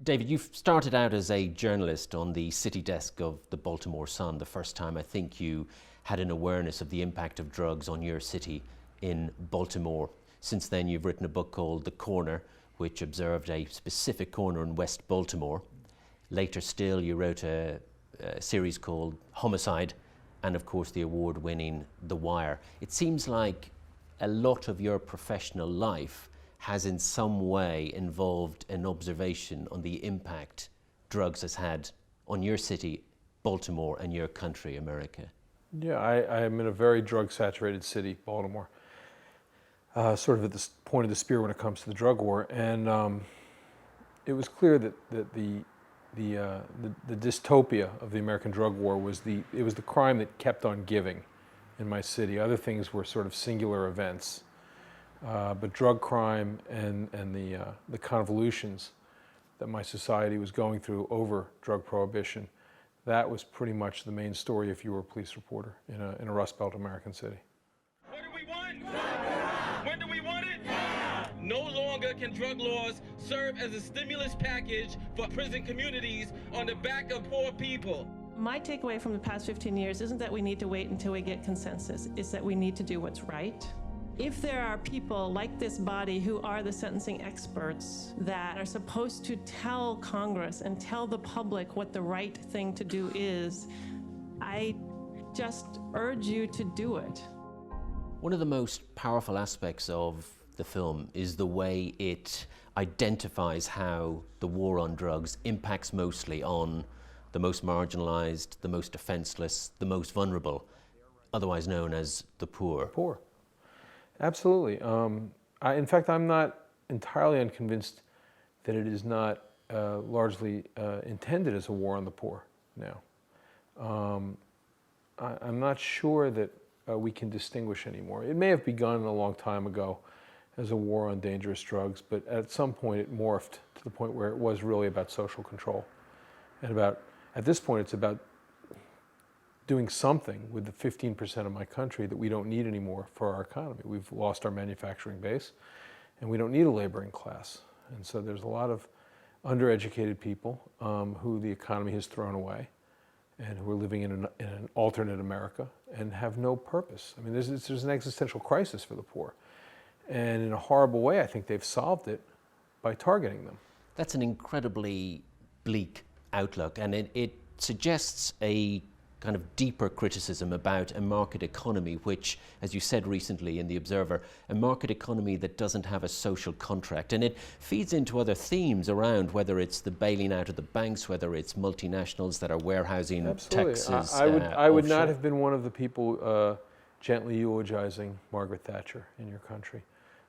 David, you've started out as a journalist on the city desk of the Baltimore Sun. The first time I think you had an awareness of the impact of drugs on your city in Baltimore. Since then, you've written a book called The Corner, which observed a specific corner in West Baltimore. Later still, you wrote a series called Homicide, and of course the award-winning The Wire. It seems like a lot of your professional life has in some way involved an observation on the impact drugs has had on your city, Baltimore, and your country, America. Yeah, I am in a very drug-saturated city, Baltimore, sort of at the point of the spear when it comes to the drug war. And it was clear that the dystopia of the American drug war was the crime that kept on giving in my city. Other things were sort of singular events. But drug crime and the convolutions that my society was going through over drug prohibition, that was pretty much the main story if you were a police reporter in a Rust Belt American city. What do we want? When do we want it? No longer can drug laws serve as a stimulus package for prison communities on the back of poor people. My takeaway from the past 15 years isn't that we need to wait until we get consensus, it's that we need to do what's right. If there are people like this body who are the sentencing experts that are supposed to tell Congress and tell the public what the right thing to do is, I just urge you to do it. One of the most powerful aspects of the film is the way it identifies how the war on drugs impacts mostly on the most marginalized, the most defenseless, the most vulnerable, otherwise known as the poor. Poor. Absolutely. In fact, I'm not entirely unconvinced that it is not largely intended as a war on the poor now. I'm not sure that we can distinguish anymore. It may have begun a long time ago as a war on dangerous drugs, but at some point it morphed to the point where it was really about social control. And at this point, it's about doing something with the 15% of my country that we don't need anymore for our economy. We've lost our manufacturing base, and we don't need a laboring class. And so there's a lot of undereducated people who the economy has thrown away and who are living in an alternate America and have no purpose. I mean, there's an existential crisis for the poor. And in a horrible way, I think they've solved it by targeting them. That's an incredibly bleak outlook, and it suggests a kind of deeper criticism about a market economy which, as you said recently in The Observer, a market economy that doesn't have a social contract. And it feeds into other themes around whether it's the bailing out of the banks, whether it's multinationals that are warehousing Absolutely. Texas. I would not have been one of the people gently eulogizing Margaret Thatcher in your country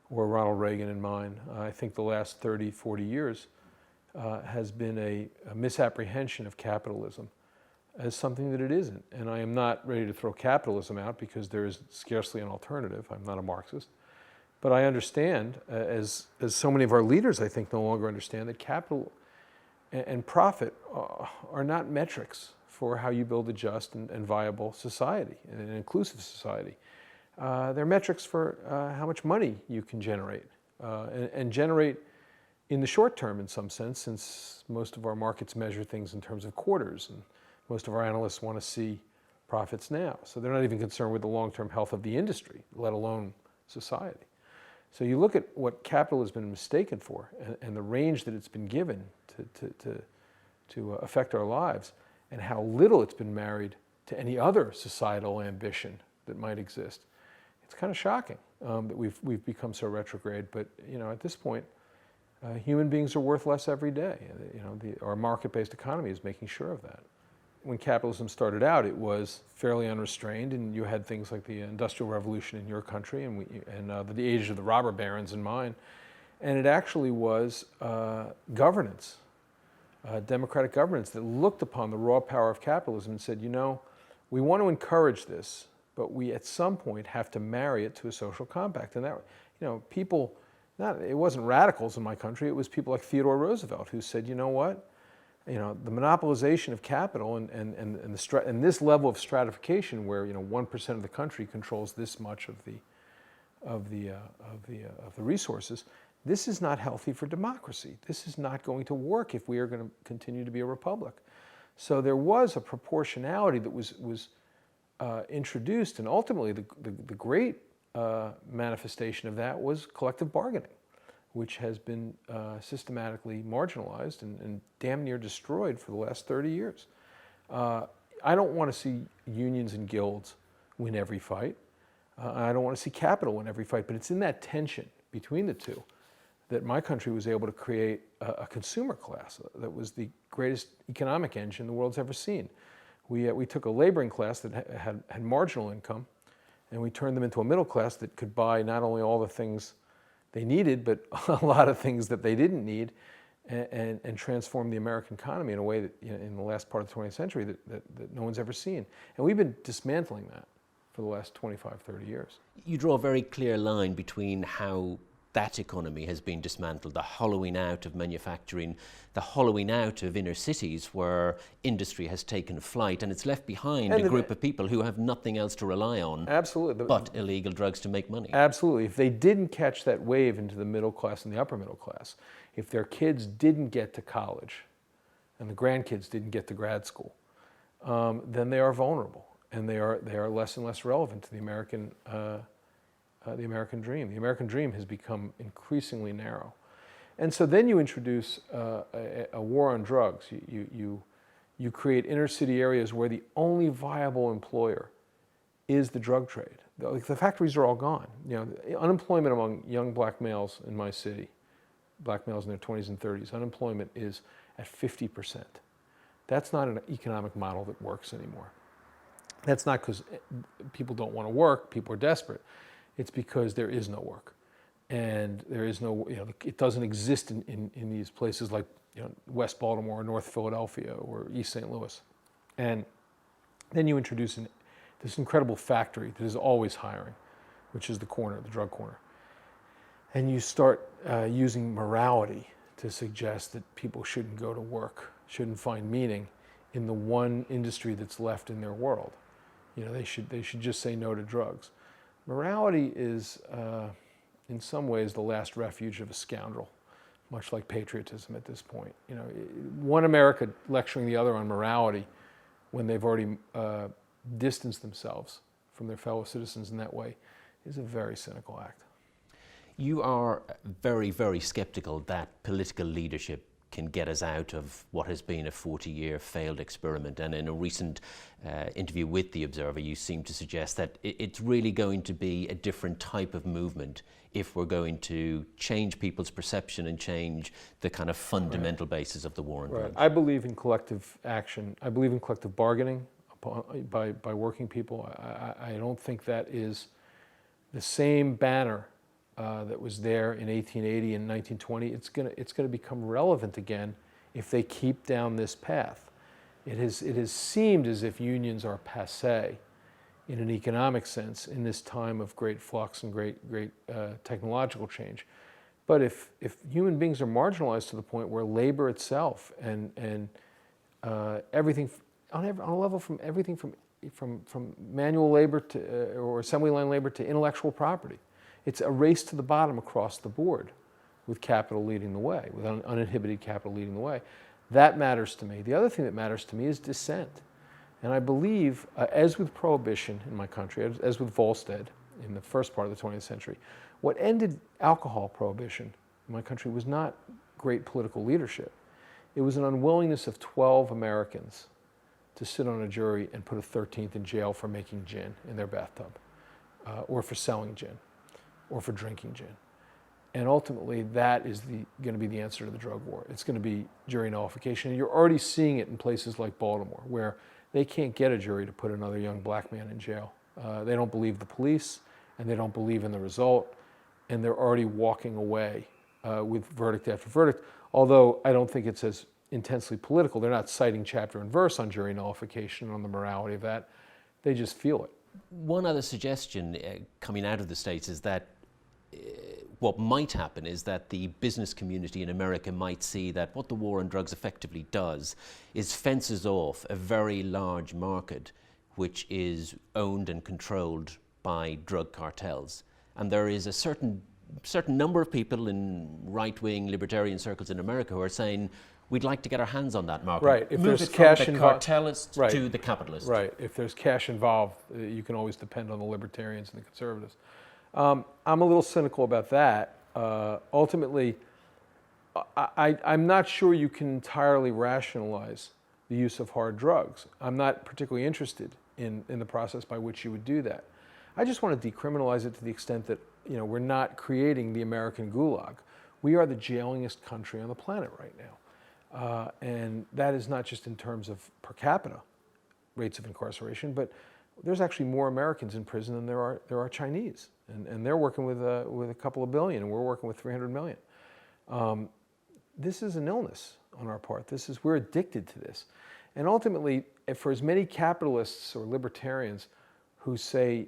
or Ronald Reagan in mine. I think the last 30, 40 years has been a misapprehension of capitalism as something that it isn't. And I am not ready to throw capitalism out because there is scarcely an alternative. I'm not a Marxist. But I understand, as so many of our leaders I think no longer understand, that capital and profit are not metrics for how you build a just and viable society, and an inclusive society. They're metrics for how much money you can generate, and generate in the short term in some sense, since most of our markets measure things in terms of quarters, and most of our analysts want to see profits now. So they're not even concerned with the long-term health of the industry, let alone society. So you look at what capital has been mistaken for and the range that it's been given to affect our lives, and how little it's been married to any other societal ambition that might exist. It's kind of shocking that we've become so retrograde. But at this point, human beings are worth less every day. Our market-based economy is making sure of that. When capitalism started out, it was fairly unrestrained, and you had things like the Industrial Revolution in your country and the age of the robber barons in mine. And it actually was governance, democratic governance, that looked upon the raw power of capitalism and said, we want to encourage this, but we at some point have to marry it to a social compact. And that, people, it wasn't radicals in my country, it was people like Theodore Roosevelt who said, the monopolization of capital and this level of stratification where 1% of the country controls this much of the resources this is not healthy for democracy. This is not going to work if we are going to continue to be a republic. So there was a proportionality that was introduced, and ultimately the great manifestation of that was collective bargaining, which has been systematically marginalized and damn near destroyed for the last 30 years. I don't want to see unions and guilds win every fight. I don't want to see capital win every fight, but it's in that tension between the two that my country was able to create a consumer class that was the greatest economic engine the world's ever seen. We took a laboring class that had marginal income, and we turned them into a middle class that could buy not only all the things they needed, but a lot of things that they didn't need, and transform the American economy in a way that, in the last part of the 20th century, that no one's ever seen. And we've been dismantling that for the last 25, 30 years. You draw a very clear line between how that economy has been dismantled, the hollowing out of manufacturing, the hollowing out of inner cities where industry has taken flight, and it's left behind a group of people who have nothing else to rely on but illegal drugs to make money. Absolutely. If they didn't catch that wave into the middle class and the upper middle class, if their kids didn't get to college and the grandkids didn't get to grad school, then they are vulnerable, and they are less and less relevant to the American dream. The American dream has become increasingly narrow. And so then you introduce a war on drugs. You create inner city areas where the only viable employer is the drug trade. The factories are all gone. Unemployment among young black males in my city, black males in their 20s and 30s, unemployment is at 50%. That's not an economic model that works anymore. That's not because people don't want to work, people are desperate. It's because there is no work, and there is no, it doesn't exist in these places like West Baltimore or North Philadelphia or East St. Louis. And then you introduce this incredible factory that is always hiring, which is the drug corner. And you start using morality to suggest that people shouldn't go to work, shouldn't find meaning in the one industry that's left in their world. They should just say no to drugs. Morality is, in some ways, the last refuge of a scoundrel, much like patriotism at this point. One America lecturing the other on morality when they've already distanced themselves from their fellow citizens in that way is a very cynical act. You are very, very skeptical that political leadership can get us out of what has been a 40-year failed experiment. And in a recent interview with The Observer, you seem to suggest that it's really going to be a different type of movement if we're going to change people's perception and change the kind of fundamental basis of the war on drugs. I believe in collective action. I believe in collective bargaining by working people. I don't think that is the same banner that was there in 1880 and 1920. It's going to become relevant again if they keep down this path. It has seemed as if unions are passé in an economic sense in this time of great flux and great technological change. But if human beings are marginalized to the point where labor itself and everything on a level from everything from manual labor to or assembly line labor to intellectual property, it's a race to the bottom across the board, with capital leading the way, with uninhibited capital leading the way. That matters to me. The other thing that matters to me is dissent. And I believe, as with Prohibition in my country, as with Volstead in the first part of the 20th century, what ended alcohol prohibition in my country was not great political leadership. It was an unwillingness of 12 Americans to sit on a jury and put a 13th in jail for making gin in their bathtub, or for selling gin, or for drinking gin. And ultimately, that is going to be the answer to the drug war. It's going to be jury nullification. And you're already seeing it in places like Baltimore, where they can't get a jury to put another young black man in jail. They don't believe the police, and they don't believe in the result, and they're already walking away with verdict after verdict. Although I don't think it's as intensely political. They're not citing chapter and verse on jury nullification, on the morality of that. They just feel it. One other suggestion coming out of the States is that what might happen is that the business community in America might see that what the war on drugs effectively does is fences off a very large market which is owned and controlled by drug cartels. And there is a certain certain number of people in right-wing libertarian circles in America who are saying, we'd like to get our hands on that market. Right. If Move there's it cash from the involved, cartelist right, to the capitalist. Right. If there's cash involved, you can always depend on the libertarians and the conservatives. I'm a little cynical about that. Ultimately, I'm not sure you can entirely rationalize the use of hard drugs. I'm not particularly interested in the process by which you would do that. I just want to decriminalize it to the extent that we're not creating the American gulag. We are the jailingest country on the planet right now. And that is not just in terms of per capita rates of incarceration, but there's actually more Americans in prison than there are Chinese. And they're working with a couple of billion, and we're working with 300 million. This is an illness on our part. We're addicted to this. And ultimately, for as many capitalists or libertarians who say,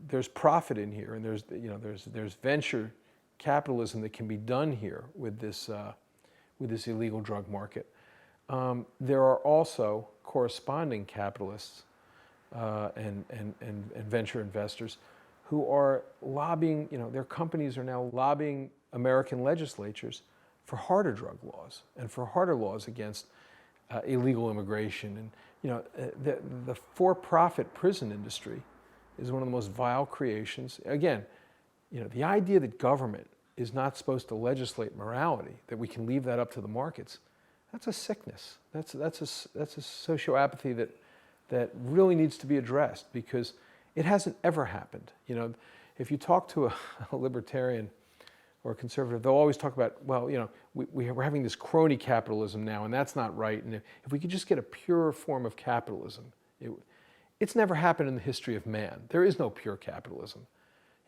there's profit in here, and there's venture capitalism that can be done here with this illegal drug market, there are also corresponding capitalists and venture investors who are lobbying. Their companies are now lobbying American legislatures for harder drug laws and for harder laws against illegal immigration. And the for-profit prison industry is one of the most vile creations. Again, the idea that government is not supposed to legislate morality, that we can leave that up to the markets, that's a sickness. That's a socioapathy that really needs to be addressed, because it hasn't ever happened. If you talk to a libertarian or a conservative, they'll always talk about, well, we're having this crony capitalism now, and that's not right. And if we could just get a purer form of capitalism, it's never happened in the history of man. There is no pure capitalism.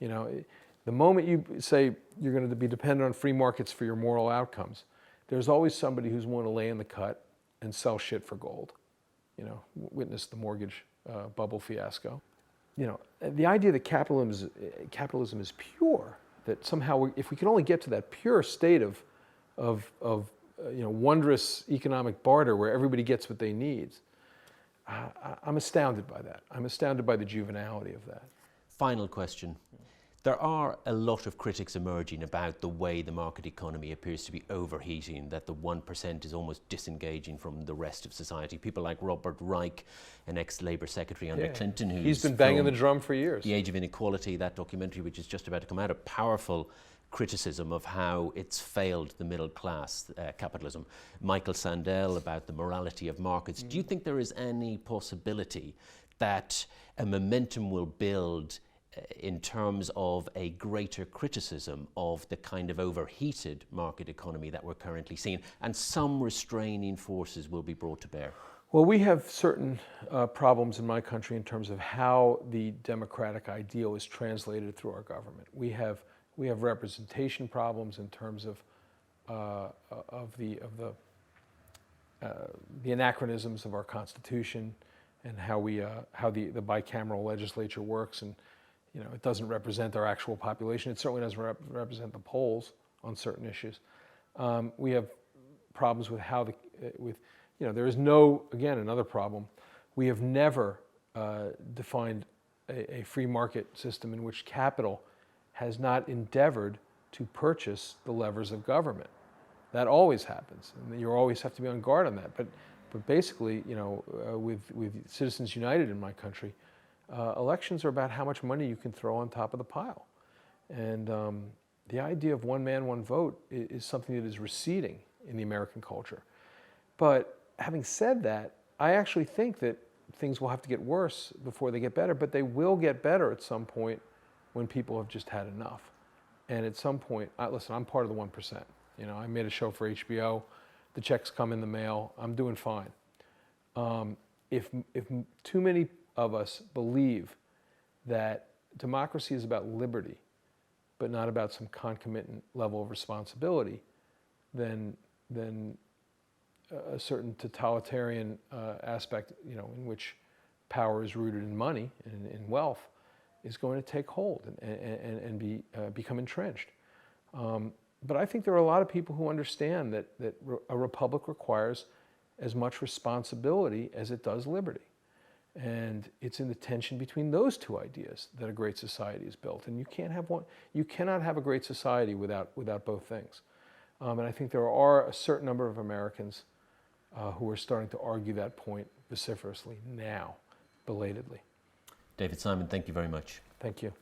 The moment you say you're going to be dependent on free markets for your moral outcomes, there's always somebody who's willing to lay in the cut and sell shit for gold. Witness the mortgage bubble fiasco. The idea that capitalism is pure, that somehow if we can only get to that pure state of wondrous economic barter where everybody gets what they need, I'm astounded by that. I'm astounded by the juvenility of that. Final question. There are a lot of critics emerging about the way the market economy appears to be overheating, that the 1% is almost disengaging from the rest of society. People like Robert Reich, an ex-Labour secretary under Clinton, he's been banging the drum for years. The Age of Inequality, that documentary which is just about to come out, a powerful criticism of how it's failed the middle class, capitalism. Michael Sandel about the morality of markets. Do you think there is any possibility that a momentum will build in terms of a greater criticism of the kind of overheated market economy that we're currently seeing, and some restraining forces will be brought to bear? Well, we have certain problems in my country in terms of how the democratic ideal is translated through our government. We have representation problems in terms of the anachronisms of our Constitution and how the bicameral legislature works, and it doesn't represent our actual population. It certainly doesn't represent the polls on certain issues. We have problems with there is again, another problem. We have never defined a free market system in which capital has not endeavored to purchase the levers of government. That always happens, and you always have to be on guard on that. But basically, with Citizens United in my country, elections are about how much money you can throw on top of the pile. And the idea of one man, one vote is something that is receding in the American culture. But having said that, I actually think that things will have to get worse before they get better, but they will get better at some point when people have just had enough. And at some point, listen, I'm part of the 1%. I made a show for HBO. The checks come in the mail. I'm doing fine. If too many of us believe that democracy is about liberty, but not about some concomitant level of responsibility, then a certain totalitarian aspect, in which power is rooted in money and in wealth, is going to take hold and become entrenched. But I think there are a lot of people who understand that a republic requires as much responsibility as it does liberty. And it's in the tension between those two ideas that a great society is built. And you can't have one, you cannot have a great society without both things. And I think there are a certain number of Americans who are starting to argue that point vociferously now, belatedly. David Simon, thank you very much. Thank you.